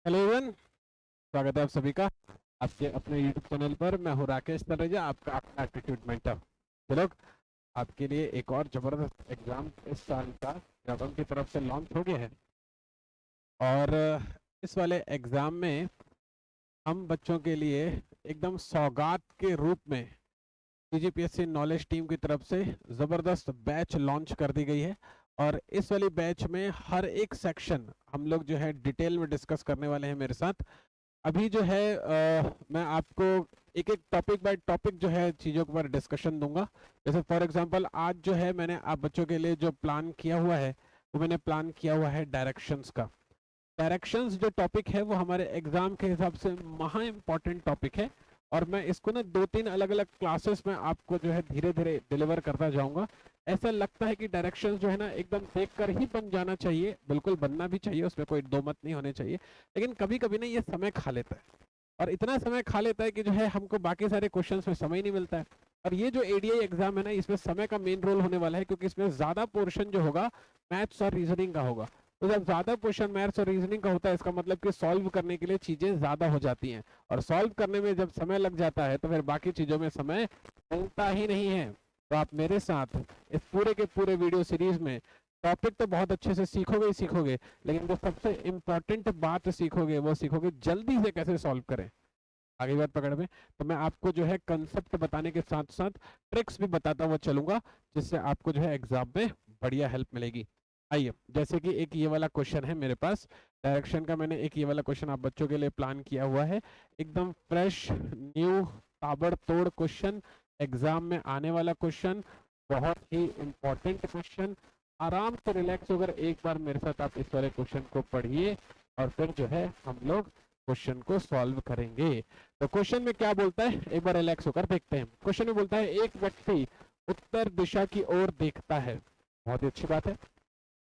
Hello everyone, स्वागत है आप सभी का आपके अपने YouTube चैनल पर। मैं हूं राकेश तनेजा, आपका अपना एप्टीट्यूड मेंटर। चलो, आपके लिए एक और जबरदस्त एग्जाम इस साल का जापान की तरफ से लॉन्च हो गया है। और इस वाले एग्जाम में हम बच्चों के लिए एकदम सौगात के रूप में CGPSC नॉलेज टीम की तरफ से ज़बरदस्त बैच लॉन्च कर दी गई है। और इस वाली बैच में हर एक सेक्शन हम लोग जो है डिटेल में डिस्कस करने वाले हैं मेरे साथ। अभी जो है मैं आपको एक एक टॉपिक बाय टॉपिक जो है चीज़ों के बारे डिस्कशन दूंगा। जैसे फॉर एग्जांपल आज जो है मैंने आप बच्चों के लिए जो प्लान किया हुआ है वो मैंने प्लान किया हुआ है डायरेक्शंस का। डायरेक्शंस जो टॉपिक है वो हमारे एग्जाम के हिसाब से महा इम्पॉर्टेंट टॉपिक है। और मैं इसको ना 2-3 अलग अलग क्लासेस में आपको जो है धीरे धीरे डिलीवर करता जाऊंगा। ऐसा लगता है कि डायरेक्शंस जो है ना एकदम देखकर ही बन जाना चाहिए, बिल्कुल बनना भी चाहिए, उसमें कोई दो मत नहीं होने चाहिए। लेकिन कभी कभी ना ये समय खा लेता है, और इतना समय खा लेता है कि जो है हमको बाकी सारे क्वेश्चंस में समय ही नहीं मिलता है। और ये जो ADI एग्जाम है ना, इसमें समय का मेन रोल होने वाला है, क्योंकि इसमें ज्यादा पोर्शन जो होगा मैथ्स और रीजनिंग का होगा। तो जब ज्यादा पोर्शन मैथ्स और रीजनिंग का होता है, इसका मतलब कि सॉल्व करने के लिए चीजें ज्यादा हो जाती हैं, और सॉल्व करने में जब समय लग जाता है तो फिर बाकी चीजों में समय मिलता ही नहीं है। तो आप मेरे साथ इस पूरे के पूरे वीडियो सीरीज में टॉपिक तो बहुत अच्छे से सीखोगे ही सीखोगे, लेकिन जो सबसे इम्पोर्टेंट बात सीखोगे वो सीखोगे जल्दी से कैसे सॉल्व करें। आगे बात पकड़ में, तो मैं आपको जो है कंसेप्ट बताने के साथ साथ ट्रिक्स भी बताता हुआ चलूंगा, जिससे आपको जो है एग्जाम में बढ़िया हेल्प मिलेगी। आइए, जैसे कि एक ये वाला क्वेश्चन है मेरे पास डायरेक्शन का, मैंने एक ये वाला क्वेश्चन आप बच्चों के लिए प्लान किया हुआ है। एकदम फ्रेश न्यू ताबड़तोड़ क्वेश्चन, एग्जाम में आने वाला क्वेश्चन, बहुत ही इंपॉर्टेंट क्वेश्चन। आराम से रिलैक्स होकर एक बार मेरे साथ आप इस वाले क्वेश्चन को पढ़िए, और फिर जो है हम लोग क्वेश्चन को सॉल्व करेंगे। तो क्वेश्चन में क्या बोलता है, एक बार रिलैक्स होकर देखते हैं। क्वेश्चन में बोलता है एक व्यक्ति उत्तर दिशा की ओर देखता है। बहुत ही अच्छी बात है।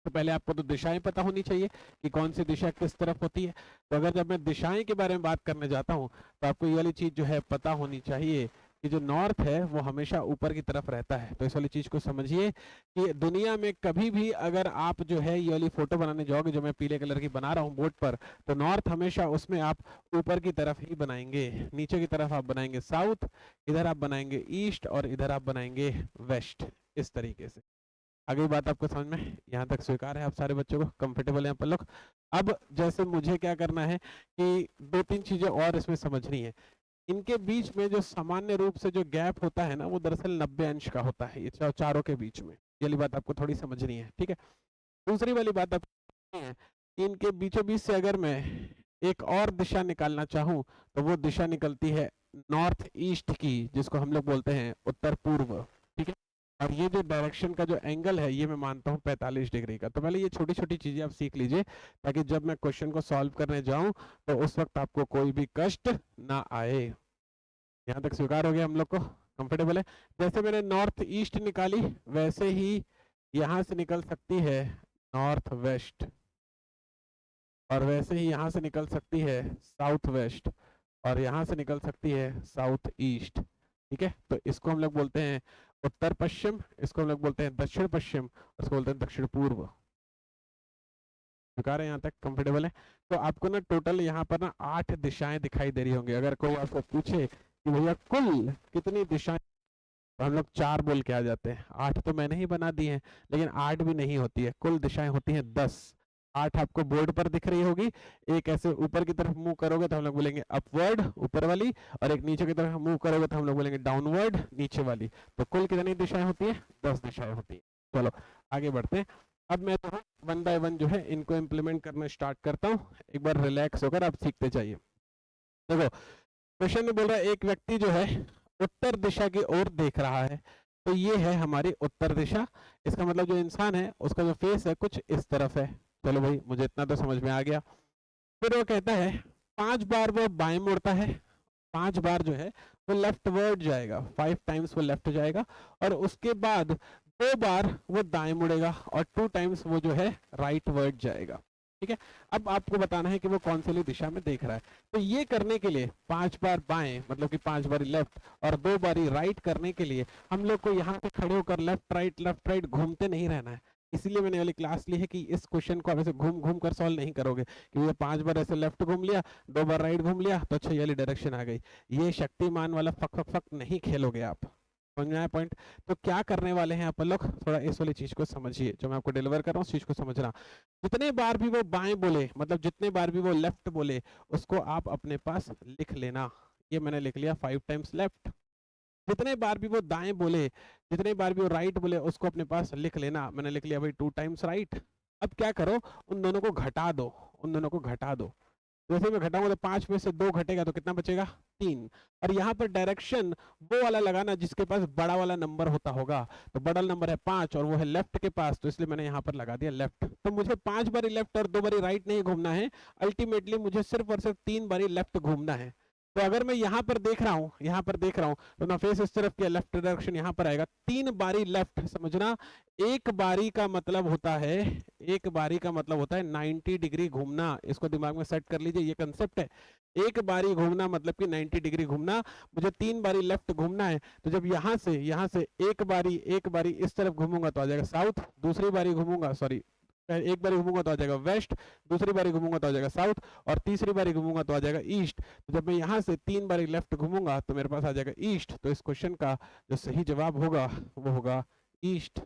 तो पहले आपको तो दिशाएं पता होनी चाहिए कि कौन सी दिशा किस तरफ होती है। तो अगर जब मैं दिशाएं के बारे में बात करने जाता हूं तो आपको ये वाली चीज जो है पता होनी चाहिए कि जो नॉर्थ है वो हमेशा ऊपर की तरफ रहता है। तो इस वाली चीज को समझिए कि दुनिया में कभी भी अगर आप जो है ये वाली फोटो बनाने जाओगे, जो मैं पीले कलर की बना रहा हूँ बोर्ड पर, तो नॉर्थ हमेशा उसमें आप ऊपर की तरफ ही बनाएंगे। नीचे की तरफ आप बनाएंगे साउथ, इधर आप बनाएंगे ईस्ट, और इधर आप बनाएंगे वेस्ट, इस तरीके से। आगे बात आपको समझ में यहाँ तक स्वीकार है? आप सारे बच्चों को कंफर्टेबल है आप लोग? अब जैसे मुझे क्या करना है कि 2-3 चीजें और इसमें समझनी है। इनके बीच में जो सामान्य रूप से जो गैप होता है ना, वो दरअसल 90 अंश का होता है, ये चारों के बीच में। ये वाली बात आपको थोड़ी समझनी है, ठीक है? दूसरी वाली बात आपको है कि इनके बीचों बीच से अगर मैं एक और दिशा निकालना चाहूं तो वो दिशा निकलती है नॉर्थ ईस्ट की, जिसको हम लोग बोलते हैं उत्तर पूर्व, ठीक है? और ये जो डायरेक्शन का जो एंगल है ये मैं मानता हूँ 45 डिग्री का। तो पहले ये छोटी छोटी चीजें आप सीख लीजिए, ताकि जब मैं क्वेश्चन को सॉल्व करने जाऊं तो उस वक्त आपको कोई भी कष्ट ना आए। यहाँ तक स्वीकार हो गया हम लोग को? कंफर्टेबल है? जैसे मैंने नॉर्थ ईस्ट निकाली, वैसे ही यहाँ से निकल सकती है नॉर्थ वेस्ट, और वैसे ही यहाँ से निकल सकती है साउथ वेस्ट, और यहाँ से निकल सकती है साउथ ईस्ट, ठीक है? तो इसको हम लोग बोलते हैं उत्तर पश्चिम, इसको हम लोग बोलते हैं दक्षिण पश्चिम, इसको बोलते हैं दक्षिण पूर्व। स्वीकार है? यहाँ तक कंफर्टेबल है? तो आपको ना टोटल यहाँ पर ना 8 दिशाएं दिखाई दे रही होंगी। अगर कोई आपको पूछे कि भैया कुल कितनी दिशाएं, तो हम लोग 4 बोल के आ जाते हैं। 8 तो मैंने ही बना दी है, लेकिन 8 भी नहीं होती है, कुल दिशाएं होती हैं 10। 8 आपको बोर्ड पर दिख रही होगी। एक ऐसे ऊपर की तरफ मूव करोगे तो हम लोग बोलेंगे अपवर्ड, ऊपर वाली, और एक नीचे की तरफ मूव करोगे तो हम लोग बोलेंगे डाउनवर्ड, नीचे वाली। तो कुल कितनी दिशाएं होती है? 10 दिशाएं होती है। चलो आगे बढ़ते हैं। अब मैं जो है 1 बाय 1 जो है इनको इम्प्लीमेंट करना स्टार्ट करता हूँ। एक बार रिलैक्स होकर आप सीखते जाइए। देखो, क्वेश्चन में बोल रहा है एक व्यक्ति जो है उत्तर दिशा की ओर देख रहा है। तो ये है हमारी उत्तर दिशा। इसका मतलब जो इंसान है उसका जो फेस है कुछ इस तरफ है। चलो भाई, मुझे इतना तो समझ में आ गया। फिर वो कहता है 5 बार वो बाएं मुड़ता है, 5 बार जो है वो लेफ्ट वर्ड जाएगा, 5 टाइम्स वो लेफ्ट जाएगा, और उसके बाद 2 बार वो दाएं मुड़ेगा, और 2 टाइम्स वो जो है राइट वर्ड जाएगा, ठीक है? अब आपको बताना है कि वो कौन सी दिशा में देख रहा है। तो ये करने के लिए 5 बार बाएं मतलब कि 5 बारी लेफ्ट और 2 बारी राइट करने के लिए हम लोग को यहाँ पे खड़े होकर लेफ्ट राइट घूमते नहीं रहना है। इसीलिए मैंने वाली क्लास ली है कि इस क्वेश्चन को आप ऐसे घूम घूम कर सॉल्व नहीं करोगे कि ये 5 बार ऐसे लेफ्ट घूम लिया, 2 बार राइट घूम लिया तो अच्छा ये वाली डायरेक्शन आ गई। ये शक्तिमान वाला फक फक फक नहीं खेलोगे आप। समझ में आया पॉइंट? तो क्या करने वाले हैं अपन लोग, थोड़ा इस वाली चीज को समझिए जो मैं आपको डिलीवर कर रहा हूँ, उस चीज को समझना। जितने बार भी वो बाएं बोले, मतलब जितने बार भी वो लेफ्ट बोले, उसको आप अपने पास लिख लेना। ये मैंने लिख लिया 5 टाइम्स लेफ्ट। जितने बार भी वो दाएं बोले, जितने बार भी वो राइट बोले, उसको अपने पास लिख लेना। मैंने लिख लिया भाई 2 टाइम्स राइट। अब क्या करो, उन दोनों को घटा दो, उन दोनों को घटा दो। जैसे मैं घटाऊंगा तो 5 में से 2 घटेगा तो कितना बचेगा, 3। और यहाँ पर डायरेक्शन वो वाला लगाना जिसके पास बड़ा वाला नंबर होता होगा। तो बड़ा नंबर है 5 और वो है लेफ्ट के पास, तो इसलिए मैंने यहाँ पर लगा दिया लेफ्ट। तो मुझे 5 बारी लेफ्ट और 2 बारी राइट नहीं घूमना है, अल्टीमेटली मुझे सिर्फ और सिर्फ 3 बारी लेफ्ट घूमना है। तो अगर मैं यहाँ पर देख रहा हूँ, यहाँ पर देख रहा हूँ, तो ना फेस इस तरफ किया, लेफ्ट डायरेक्शन यहाँ पर आएगा, 3 बारी लेफ्ट। समझना, एक बारी का मतलब होता है, एक बारी का मतलब होता है 90 डिग्री घूमना। इसको दिमाग में सेट कर लीजिए, ये कंसेप्ट है। एक बारी घूमना मतलब कि 90 डिग्री घूमना। मुझे 3 बारी लेफ्ट घूमना है, तो जब यहाँ से एक बारी इस तरफ घूमूंगा तो आ जाएगा साउथ, दूसरी बारी घूमूंगा, सॉरी एक बारी घूमूंगा तो आ जाएगा वेस्ट, दूसरी बारी घूमूंगा तो आ जाएगा साउथ, और तीसरी बारी घूमूंगा तो आ जाएगा ईस्ट। तो जब मैं यहाँ से 3 बारी लेफ्ट घूमूंगा तो मेरे पास आ जाएगा ईस्ट। तो इस क्वेश्चन का जो सही जवाब होगा वो होगा ईस्ट।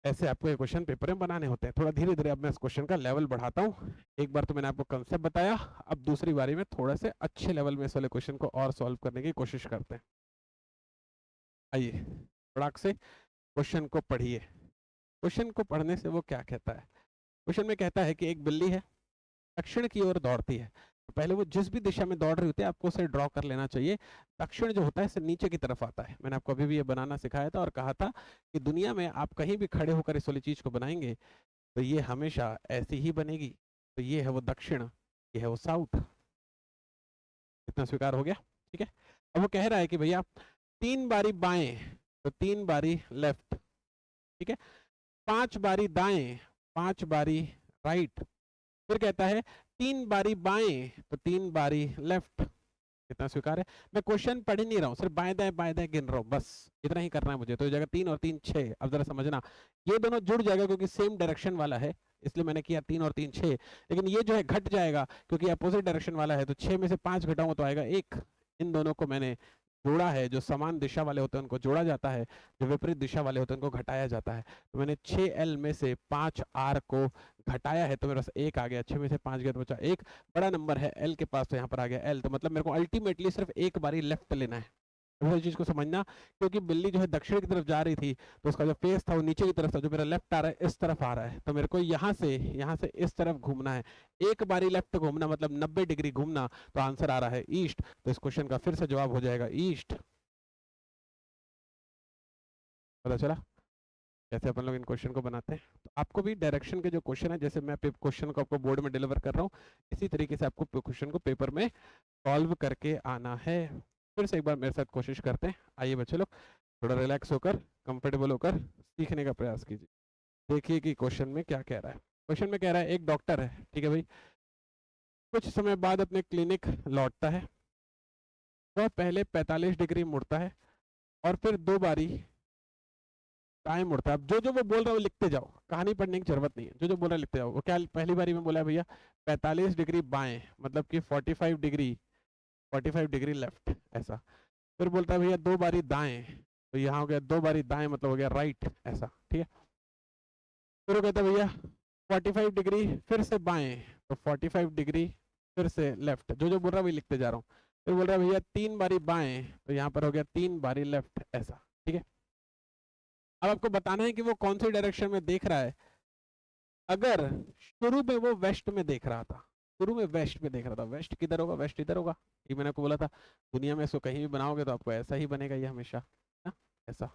ऐसे आपको ये क्वेश्चन पेपर में बनाने होते हैं। थोड़ा धीरे धीरे अब मैं इस क्वेश्चन का लेवल बढ़ाता हूँ। एक बार तो मैंने आपको कंसेप्ट बताया, अब दूसरी बारी में थोड़ा से अच्छे लेवल में इस वाले क्वेश्चन को और सॉल्व करने की कोशिश करते हैं। आइए फटाक से क्वेश्चन को पढ़िए। क्वेश्चन को पढ़ने से वो क्या कहता है, क्वेश्चन में कहता है कि एक बिल्ली है, दक्षिण की ओर दौड़ती है। तो पहले वो जिस भी दिशा में दौड़ रही होती है आपको उसे ड्रॉ कर लेना चाहिए। दक्षिण जो होता है इसे नीचे की तरफ आता है। मैंने आपको अभी भी ये बनाना सिखाया था और कहा था कि दुनिया में आप कहीं भी खड़े होकर इस वाली चीज को बनाएंगे तो ये हमेशा ऐसी ही बनेगी। तो ये है वो दक्षिण, ये है वो साउथ। इतना स्वीकार हो गया? ठीक है। अब वो कह रहा है कि भैया 3 बारी बाएं तो 3 बारी लेफ्ट, ठीक है, 5 बारी दाएं, 5 बारी राइट, फिर कहता है 3 बारी बाएं तो 3 बारी लेफ्ट। कितना स्वीकार है? मैं क्वेश्चन पढ़ ही नहीं रहा हूँ, सिर्फ बाएं दाएं गिन रहा हूँ, बस इतना ही करना है मुझे। तो जगह 3 और 3 6। अब जरा समझना, ये दोनों जुड़ जाएगा क्योंकि सेम डायरेक्शन वाला है, इसलिए मैंने किया 3 और 3 6। लेकिन ये जो है घट जाएगा क्योंकि अपोजिट डायरेक्शन वाला है, तो 6 में से 5 घटाऊंगा तो आएगा 1। इन दोनों को मैंने जोड़ा है, जो समान दिशा वाले होते हैं उनको जोड़ा जाता है, जो विपरीत दिशा वाले होते हैं उनको घटाया जाता है। तो मैंने 6L में से 5R को घटाया है तो मेरे पास 1 आ गया। 6 में से 5 गया तो बचा 1। बड़ा नंबर है L के पास तो यहाँ पर आ गया L। तो मतलब मेरे को अल्टीमेटली सिर्फ एक बारी लेफ्ट लेना है। वो चीज को समझना, क्योंकि बिल्ली जो है दक्षिण की तरफ जा रही थी तो उसका जो फेस था वो नीचे की तरफ था, जो मेरा लेफ्ट आ रहा है इस तरफ आ रहा है, तो मेरे को यहाँ से इस तरफ घूमना है। एक बारी लेफ्ट घूमना मतलब 90 डिग्री घूमना, तो आंसर आ रहा है ईस्ट। तो इस क्वेश्चन का फिर से जवाब हो जाएगा ईस्ट। पता चला कैसे अपन लोग इन क्वेश्चन को बनाते हैं? तो आपको भी डायरेक्शन के जो क्वेश्चन है, जैसे मैं क्वेश्चन को आपको बोर्ड में डिलीवर कर रहा हूँ, इसी तरीके से आपको क्वेश्चन को पेपर में सॉल्व करके आना है। फिर से एक बार मेरे साथ कोशिश करते हैं। आइए बच्चे लोग थोड़ा रिलैक्स होकर, कंफर्टेबल होकर सीखने का प्रयास कीजिए। देखिए कि क्वेश्चन में क्या कह रहा है। क्वेश्चन में कह रहा है एक डॉक्टर है, ठीक है भाई, कुछ समय बाद अपने क्लिनिक लौटता है। वह पहले 45 डिग्री मुड़ता है और फिर 2 बारी दाएं मुड़ता है। अब जो जो वो बोल रहा है वो लिखते जाओ, कहानी पढ़ने की जरूरत नहीं है, जो जो बोल रहा है लिखते जाओ। वो क्या पहली बारी में बोला है भैया 45 डिग्री बाएं मतलब कि 45 डिग्री लेफ्ट ऐसा। फिर बोलता है भैया 2 बारी दाएं, तो यहाँ हो गया 2 बारी दाएं मतलब हो गया राइट ऐसा, ठीक है। फिर वो कहता है भैया 45 डिग्री फिर से बाएं, तो 45 डिग्री फिर से लेफ्ट। जो जो बोल रहा है वही लिखते जा रहा हूँ। फिर बोल रहा है भैया 3 बारी बाएं, तो यहाँ पर हो गया 3 बारी लेफ्ट ऐसा, ठीक है। अब आपको बताना है कि वो कौन सी डायरेक्शन में देख रहा है। अगर शुरू में वो वेस्ट में देख रहा था, शुरू में वेस्ट में देख रहा था, वेस्ट किधर होगा, वेस्ट इधर होगा, ये मैंने आपको बोला था। दुनिया में इसको कहीं भी बनाओगे तो आपको ऐसा ही बनेगा ये हमेशा ना, ऐसा।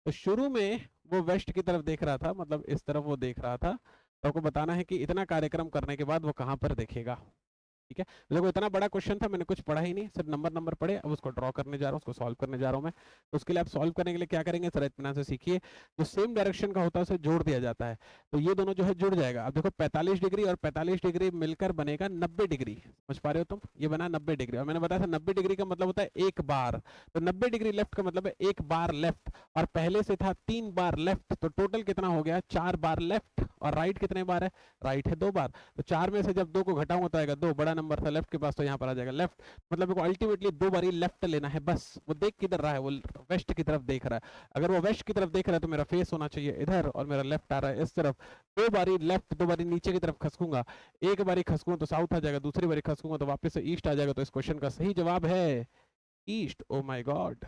तो शुरू में वो वेस्ट की तरफ देख रहा था, मतलब इस तरफ वो देख रहा था। तो आपको बताना है कि इतना कार्यक्रम करने के बाद वो कहाँ पर देखेगा। ठीक है। देखो इतना बड़ा क्वेश्चन था, मैंने कुछ पढ़ा ही नहीं, सिर्फ नंबर नंबर पढ़े, अब उसको ड्रॉ करने जा रहा हूँ, उसको सॉल्व करने जा रहा हूँ मैं। तो उसके लिए आप सॉल्व करने के लिए क्या करेंगे, सर इत्मीनान से सीखिए, जो सेम डायरेक्शन का होता है उसे जोड़ दिया जाता है, तो ये दोनों जो है जुड़ जाएगा। अब देखो 45 डिग्री और 45 डिग्री मिलकर बनेगा 90 डिग्री, समझ पा रहे हो तुम, ये बना 90 डिग्री, और मैंने बताया था 90 डिग्री का मतलब होता है एक बार, तो 90 डिग्री लेफ्ट का मतलब है एक बार लेफ्ट, और पहले से था 3 बार लेफ्ट, तो टोटल कितना हो गया 4 बार लेफ्ट, और राइट कितने बार है, राइट है 2 बार, तो 4 में से जब 2 को घटाऊंगा तो आएगा 2, बड़ा नंबर था लेफ्ट के पास तो यहाँ पर आ जाएगा लेफ्ट, मतलब अल्टीमेटली 2 बार ही लेफ्ट लेना है बस। वो देख किधर रहा है, वो वेस्ट की तरफ देख रहा है, अगर वो वेस्ट की तरफ देख रहा है तो मेरा फेस होना चाहिए इधर, और मेरा लेफ्ट आ रहा है इस तरफ, 2 बारी लेफ्ट, 2 बारी नीचे की तरफ खसकूंगा, एक बारी खसकूंगा तो साउथ आ जाएगा, दूसरी बारी खसकूंगा तो वापस से ईस्ट आ जाएगा, तो इस क्वेश्चन का सही जवाब है ईस्ट। ओ माय गॉड,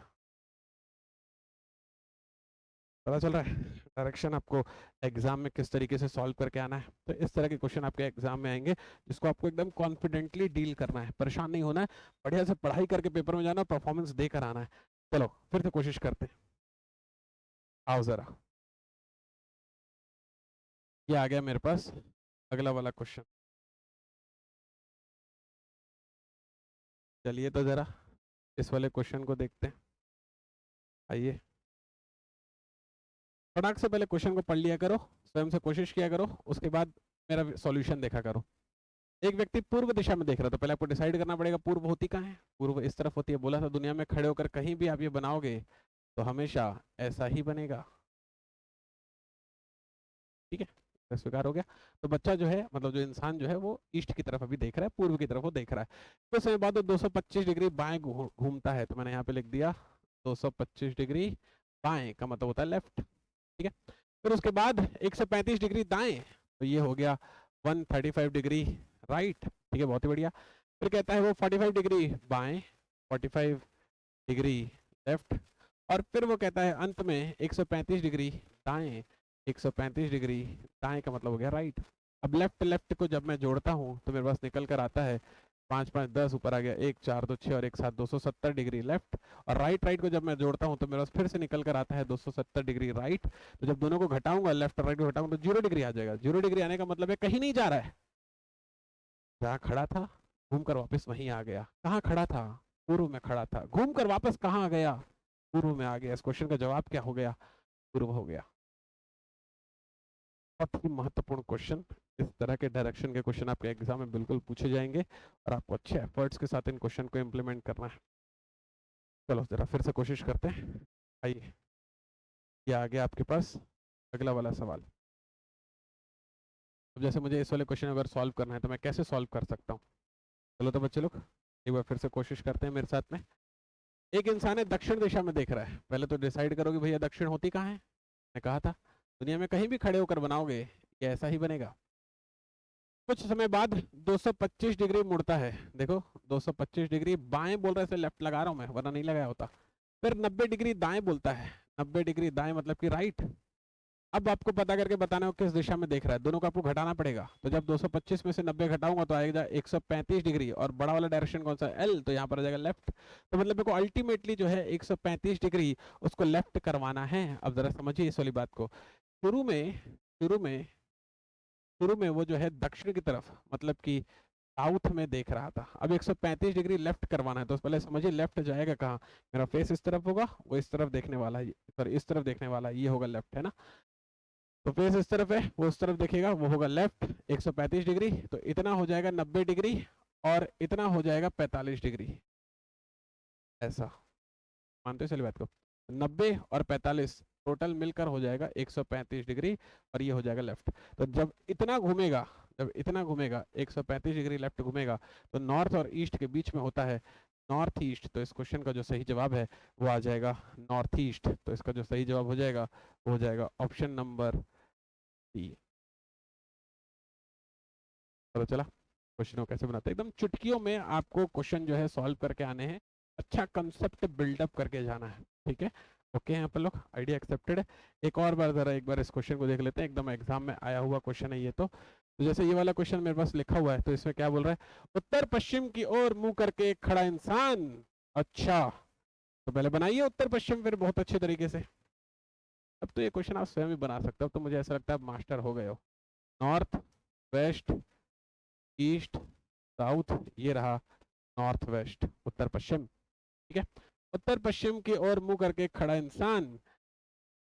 पता चल रहा है डायरेक्शन आपको एग्जाम में किस तरीके से सॉल्व करके आना है। तो इस तरह के क्वेश्चन आपके एग्जाम में आएंगे जिसको आपको एकदम कॉन्फिडेंटली डील करना है, परेशान नहीं होना है, बढ़िया से पढ़ाई करके पेपर में जाना, परफॉर्मेंस देकर आना है। चलो फिर से कोशिश करते हैं, आओ जरा, ये आ गया मेरे पास अगला वाला क्वेश्चन, चलिए तो जरा इस वाले क्वेश्चन को देखते हैं। आइए फटाक से पहले क्वेश्चन को पढ़ लिया करो, स्वयं से कोशिश किया करो, उसके बाद मेरा सॉल्यूशन देखा करो। एक व्यक्ति पूर्व दिशा में देख रहा था, पहले आपको डिसाइड करना पड़ेगा पूर्व होती कहाँ है, पूर्व इस तरफ होती है, बोला था दुनिया में खड़े होकर कहीं भी आप ये बनाओगे तो हमेशा ऐसा ही बनेगा, ठीक है, तो स्वीकार हो गया। तो बच्चा जो है, मतलब जो इंसान जो है वो ईस्ट की तरफ अभी देख रहा है, पूर्व की तरफ वो देख रहा है, तो समय बाद वो 225 डिग्री बाएं घूमता है, तो मैंने यहाँ पे लिख दिया 225 डिग्री बाएं का मतलब होता है लेफ्ट, ठीक है। फिर उसके बाद 135 डिग्री दाएं, तो ये हो गया 135 डिग्री राइट, ठीक है, बहुत ही बढ़िया। फिर कहता है वो 45 डिग्री बाएं, 45 डिग्री लेफ्ट, और फिर वो कहता है अंत में 135 डिग्री दाएं, 135 डिग्री दाएं का मतलब हो गया राइट। अब लेफ्ट लेफ्ट को जब मैं जोड़ता हूँ तो मेरे पास निकल कर आता है 5 5 10, ऊपर आ गया 1 4 2 6 और 1 7, 270 डिग्री लेफ्ट, और राइट राइट को जब मैं जोड़ता हूँ तो मेरे पास फिर से निकल कर आता है 270 डिग्री राइट, तो जब दोनों को घटाऊंगा लेफ्ट और राइट को घटाऊंगा तो 0 डिग्री आ जाएगा। 0 डिग्री आने का मतलब है कहीं नहीं जा रहा है, जहाँ खड़ा था घूमकर वापस वहीं आ गया। कहाँ खड़ा था, पूर्व में खड़ा था, घूमकर वापस कहाँ आ गया, पूर्व में आ गया। इस क्वेश्चन का जवाब क्या हो गया, पूर्व हो गया। बहुत ही महत्वपूर्ण क्वेश्चन, इस तरह के डायरेक्शन के क्वेश्चन आपके एग्जाम में बिल्कुल पूछे जाएंगे और आपको अच्छे एफर्ट्स के साथ इन क्वेश्चन को इम्प्लीमेंट करना है। चलो जरा फिर से कोशिश करते हैं, आइए ये आ गया आपके पास अगला वाला सवाल। अब जैसे मुझे इस वाले क्वेश्चन अगर सॉल्व करना है तो मैं कैसे सॉल्व कर सकता हूँ, चलो तो बच्चे लोग एक बार फिर से कोशिश करते हैं मेरे साथ में। एक इंसान है दक्षिण दिशा में देख रहा है, पहले तो डिसाइड करो कि भैया दक्षिण होती कहाँ है, मैं कहा था दुनिया में कहीं भी खड़े होकर बनाओगे ये ऐसा ही बनेगा। कुछ समय बाद 225 डिग्री मुड़ता है, देखो 225 डिग्री बाएं बोल रहे से लेफ्ट लगा रहा हूं मैं, वरना नहीं लगाया होता। फिर 90 डिग्री दाएं बोलता है, 90 डिग्री दाएं मतलब कि राइट। अब आपको पता करके बताना हो किस दिशा में देख रहा है, दोनों को आपको घटाना पड़ेगा, तो जब 225 में से 90 घटाऊंगा तो आएगा 135 डिग्री, और बड़ा वाला डायरेक्शन कौन सा एल, तो यहाँ पर आ जाएगा लेफ्ट। तो मतलब मेरे को अल्टीमेटली जो है 135 डिग्री उसको लेफ्ट करवाना है। अब जरा समझिए इस वाली बात को, शुरू में शुरू में शुरू में वो जो है दक्षिण की तरफ मतलब कि साउथ में देख रहा था, अब 135 डिग्री लेफ्ट करवाना है, तो पहले समझिए लेफ्ट जाएगा कहाँ, मेरा फेस इस तरफ होगा, वो इस तरफ देखने वाला है, सॉरी इस तरफ देखने वाला है, ये होगा लेफ्ट है ना, तो फेस इस तरफ है वो उस तरफ देखेगा, वो होगा लेफ्ट 135 डिग्री, तो इतना हो जाएगा 90 डिग्री और इतना हो जाएगा 45 डिग्री, ऐसा मानते हो चलिए बात को, 90 और 45 टोटल मिलकर हो जाएगा 135 डिग्री, और ये हो जाएगा लेफ्ट। तो जब इतना घूमेगा, जब इतना घूमेगा 135 डिग्री लेफ्ट घूमेगा, तो नॉर्थ और ईस्ट के बीच में होता है नॉर्थ ईस्ट, तो इस क्वेश्चन का जो सही जवाब है वो आ जाएगा नॉर्थ ईस्ट, तो इसका जो सही जवाब हो जाएगा वो हो जाएगा ऑप्शन नंबर डी। पता चला क्वेश्चन को कैसे बनाते हैं, एकदम चुटकियों में आपको क्वेश्चन जो है सॉल्व करके आने हैं, अच्छा कंसेप्ट बिल्डअप करके जाना है, ठीक है। ओके यहाँ पर लोग आइडिया एक्सेप्टेड है। एक और बार जरा एक बार इस क्वेश्चन को देख लेते हैं, एकदम एग्जाम में आया हुआ क्वेश्चन है ये तो जैसे ये वाला क्वेश्चन मेरे पास लिखा हुआ है, तो इसमें क्या बोल रहा है, उत्तर पश्चिम की ओर मुंह करके एक खड़ा इंसान, अच्छा तो पहले बनाइए उत्तर पश्चिम फिर बहुत अच्छे तरीके से। अब तो ये क्वेश्चन आप स्वयं ही बना सकते हो, तो मुझे ऐसा लगता है आप मास्टर हो गए हो। नॉर्थ, वेस्ट, ईस्ट, साउथ, ये रहा नॉर्थ वेस्ट, उत्तर पश्चिम। ठीक है, उत्तर पश्चिम की ओर मुंह करके खड़ा इंसान,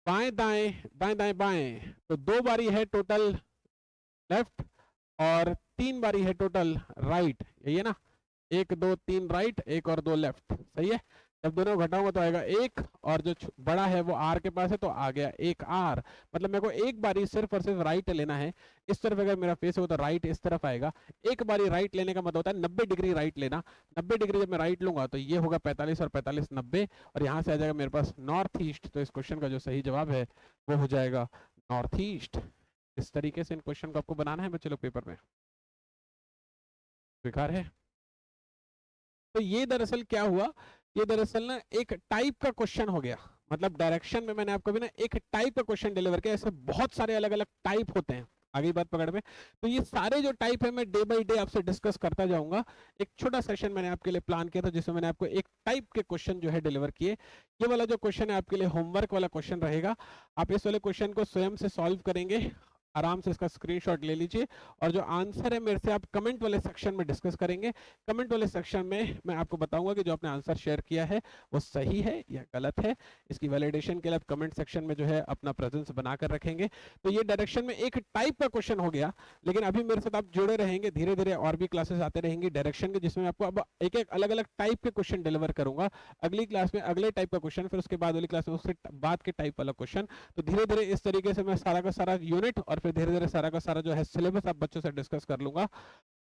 बाएं दाएं दाएं दाएं बाएं, तो 2 बारी है टोटल लेफ्ट और 3 बारी है टोटल राइट, यही है ना, 1 2 3 राइट, 1 और 2 लेफ्ट, सही है। जब दोनों घटाऊंगा तो आएगा 1, और जो बड़ा है वो आर के पास है तो आ गया 1 आर। मतलब मेरे को एक बारी सिर्फ और सिर्फ राइट लेना है। इस तरफ अगर मेरा फेस हो तो राइट इस तरफ आएगा। एक बारी राइट लेने का मतलब होता है 90 डिग्री राइट लेना। 90 डिग्री जब मैं राइट लूंगा तो ये होगा 45 और 45 90, और यहाँ से आ जाएगा मेरे पास नॉर्थ ईस्ट। तो इस क्वेश्चन का जो सही जवाब है वो हो जाएगा नॉर्थ ईस्ट। इस तरीके से इन क्वेश्चन को आपको बनाना है बच्चे लोग पेपर में। स्वीकार है? तो ये दरअसल क्या हुआ, ये दरअसल ना एक टाइप का क्वेश्चन हो गया। मतलब डायरेक्शन में मैंने आपको भी ना एक टाइप का क्वेश्चन डिलीवर किया। ऐसे बहुत सारे अलग अलग टाइप होते हैं, आगे बात पकड़ में। तो ये सारे जो टाइप है मैं डे बाय डे आपसे डिस्कस करता जाऊंगा। एक छोटा सेशन मैंने आपके लिए प्लान किया था जिसमें मैंने आपको एक टाइप के क्वेश्चन जो है डिलीवर किए। ये वाला जो क्वेश्चन है आपके लिए होमवर्क वाला क्वेश्चन रहेगा। आप इस वाले क्वेश्चन को स्वयं से सॉल्व करेंगे, आराम से इसका स्क्रीनशॉट ले लीजिए, और जो आंसर है मेरे से आप कमेंट वाले सेक्शन में डिस्कस करेंगे। कमेंट वाले सेक्शन में मैं आपको बताऊंगा कि जो आपने आंसर शेयर किया है वो सही है या गलत है। इसकी वैलिडेशन के लिए आप कमेंट सेक्शन में जो है अपना प्रेजेंस बनाकर रखेंगे। तो ये डायरेक्शन में एक टाइप का क्वेश्चन हो गया, लेकिन अभी मेरे साथ आप जुड़े रहेंगे, धीरे धीरे और भी क्लासेस आते रहेंगे डायरेक्शन के, जिसमें आपको अब एक एक अलग अलग टाइप के क्वेश्चन डिलीवर करूंगा। अगली क्लास में अगले टाइप का क्वेश्चन, फिर उसके बाद वाली क्लास में उसके बाद के टाइप वाला क्वेश्चन। तो धीरे धीरे इस तरीके से मैं सारा का सारा यूनिट और फिर धीरे धीरे सारा का सारा जो है सिलेबस आप बच्चों से डिस्कस कर लूंगा।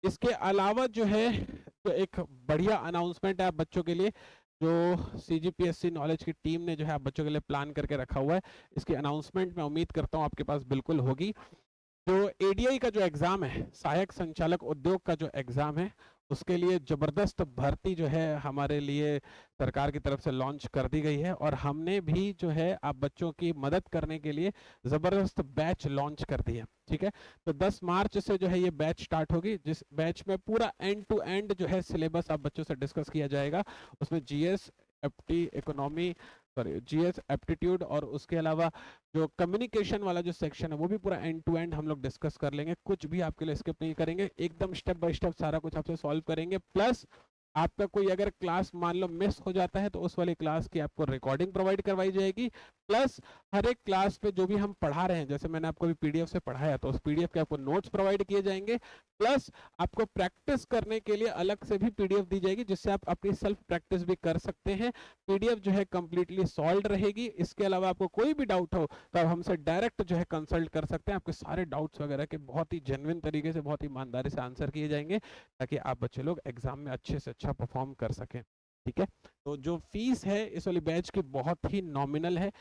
इसके अलावा जो है तो एक बढ़िया अनाउंसमेंट है आप बच्चों के लिए, जो सीजीपीएससी नॉलेज की टीम ने जो है आप बच्चों के लिए प्लान करके रखा हुआ है। इसकी अनाउंसमेंट मैं उम्मीद करता हूं आपके पास बिल्कुल होगी। जो एडीआई का जो एग्जाम है, सहायक संचालक उद्योग का जो एग्जाम है, उसके लिए जबरदस्त भर्ती जो है हमारे लिए सरकार की तरफ से लॉन्च कर दी गई है। और हमने भी जो है आप बच्चों की मदद करने के लिए जबरदस्त बैच लॉन्च कर दी है। ठीक है, तो 10 मार्च से जो है ये बैच स्टार्ट होगी, जिस बैच में पूरा एंड टू एंड जो है सिलेबस आप बच्चों से डिस्कस किया जाएगा। उसमें GS, FT, economy, sorry GS, aptitude, और उसके अलावा जो कम्युनिकेशन वाला जो सेक्शन है वो भी पूरा एंड टू एंड हम लोग डिस्कस कर लेंगे। कुछ भी आपके लिए स्किप नहीं करेंगे, एकदम स्टेप बाय स्टेप सारा कुछ आपसे सॉल्व करेंगे। प्लस आपका कोई अगर क्लास मान लो मिस हो जाता है तो उस वाली क्लास की आपको रिकॉर्डिंग प्रोवाइड करवाई जाएगी। प्लस हर एक क्लास पे जो भी हम पढ़ा रहे हैं, जैसे मैंने आपको अभी पीडीएफ से पढ़ाया तो उस पीडीएफ के आपको नोट्स प्रोवाइड किए जाएंगे। प्लस आपको प्रैक्टिस करने के लिए अलग से भी पीडीएफ दी जाएगी, जिससे आप अपनी सेल्फ प्रैक्टिस भी कर सकते हैं। पीडीएफ जो है कंप्लीटली सॉल्व रहेगी। इसके अलावा आपको कोई भी डाउट हो तो आप हमसे डायरेक्ट जो है कंसल्ट कर सकते हैं। आपके सारे डाउट्स वगैरह के बहुत ही जेन्युइन तरीके से, बहुत ही ईमानदारी से आंसर किए जाएंगे, ताकि आप बच्चे लोग एग्जाम में अच्छे से अच्छा परफॉर्म कर सकें। ठीक है, तो जो फीस है इस वाली बैच की बहुत ही नॉमिनल है।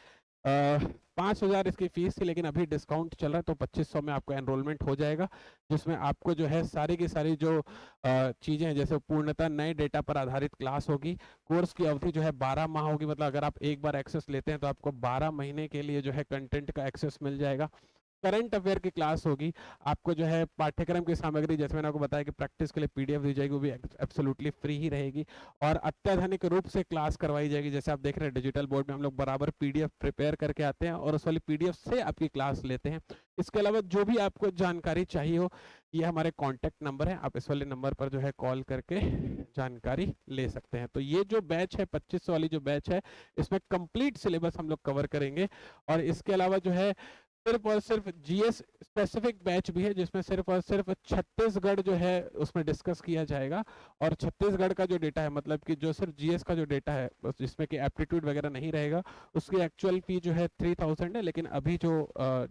5,000 इसकी फीस थी, लेकिन अभी डिस्काउंट चल रहा है तो 2,500 में आपको एनरोलमेंट हो जाएगा, जिसमें आपको जो है सारी की सारी जो चीज़ें हैं, जैसे पूर्णतः नए डेटा पर आधारित क्लास होगी। कोर्स की अवधि जो है 12 माह होगी, मतलब अगर आप एक बार एक्सेस लेते हैं तो आपको 12 महीने के लिए जो है कंटेंट का एक्सेस मिल जाएगा। करंट अफेयर की क्लास होगी। आपको जो है पाठ्यक्रम की सामग्री, जैसे मैंने आपको बताया कि प्रैक्टिस के लिए पीडीएफ दी जाएगी, वो भी एब्सोल्युटली फ्री ही रहेगी। और अत्याधुनिक रूप से क्लास करवाई जाएगी। जैसे आप देख रहे हैं डिजिटल बोर्ड में हम लोग बराबर पीडीएफ प्रिपेयर करके आते हैं और उस वाली पीडीएफ से आपकी क्लास लेते हैं। इसके अलावा जो भी आपको जानकारी चाहिए हो, ये हमारे कॉन्टैक्ट नंबर है, आप इस वाले नंबर पर जो है कॉल करके जानकारी ले सकते हैं। तो ये जो बैच है 2500 वाली जो बैच है, इसमें कंप्लीट सिलेबस हम लोग कवर करेंगे। और इसके अलावा जो है सिर्फ और सिर्फ जीएस स्पेसिफिक बैच भी है, जिसमें सिर्फ और सिर्फ छत्तीसगढ़ जो है उसमें डिस्कस किया जाएगा। और छत्तीसगढ़ का जो डेटा है, मतलब कि जो सिर्फ जीएस का जो डेटा है, जिसमें कि एप्टीट्यूड वगैरह नहीं रहेगा, उसकी एक्चुअल फी जो है 3000 है। लेकिन अभी जो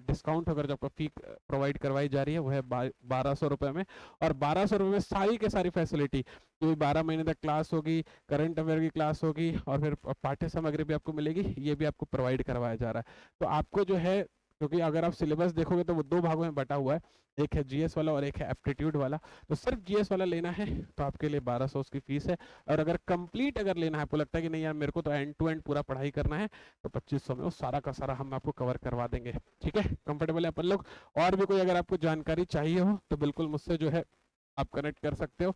डिस्काउंट अगर जो आपको फी प्रोवाइड करवाई जा रही है वो है 1200 रुपये में। और 1200 रुपये में सारी के सारी फैसिलिटी, जो 12 महीने तक क्लास होगी, करंट अफेयर की क्लास होगी, और फिर पाठ्य सामग्री भी आपको मिलेगी, ये भी आपको प्रोवाइड करवाया जा रहा है। तो आपको जो है, क्योंकि अगर आप सिलेबस देखोगे तो वो 2 भागों में बटा हुआ है, एक है जीएस वाला और एक है एप्टीट्यूड वाला। तो सिर्फ जीएस वाला लेना है तो आपके लिए 1200 उसकी फीस है। और अगर कंप्लीट अगर लेना है, आपको लगता है कि नहीं यार मेरे को तो एंड टू एंड पूरा पढ़ाई करना है, तो 2500 में वो सारा का सारा हम आपको कवर करवा देंगे। ठीक है, कंफर्टेबल है अपन लोग? और भी कोई अगर आपको जानकारी चाहिए हो तो बिल्कुल मुझसे जो है आप कनेक्ट कर सकते हो।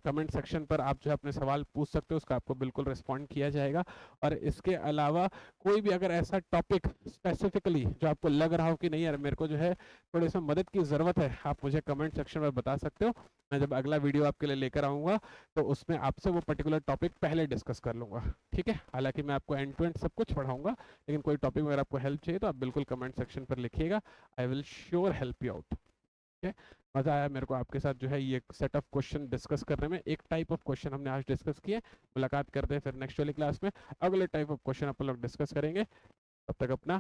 कमेंट सेक्शन पर आप जो है अपने सवाल पूछ सकते हो, उसका आपको बिल्कुल रिस्पॉन्ड किया जाएगा। और इसके अलावा कोई भी अगर ऐसा टॉपिक स्पेसिफिकली जो आपको लग रहा हो कि नहीं यार मेरे को जो है थोड़ी सा मदद की ज़रूरत है, आप मुझे कमेंट सेक्शन में बता सकते हो। मैं जब अगला वीडियो आपके लिए लेकर आऊँगा तो उसमें आपसे वो पर्टिकुलर टॉपिक पहले डिस्कस कर लूँगा, ठीक है। हालांकि मैं आपको एंड टू एंड सब कुछ पढ़ाऊँगा, लेकिन कोई टॉपिक में अगर आपको हेल्प चाहिए तो आप बिल्कुल कमेंट सेक्शन पर लिखिएगा, I will sure help you out. ठीक है, मज़ा आया मेरे को आपके साथ जो है ये सेट ऑफ क्वेश्चन डिस्कस करने में। एक टाइप ऑफ क्वेश्चन हमने आज डिस्कस किए। मुलाकात करते हैं फिर नेक्स्ट वाली क्लास में, अगले टाइप ऑफ क्वेश्चन अपन लोग डिस्कस करेंगे। तब तक अपना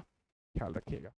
ख्याल रखिएगा।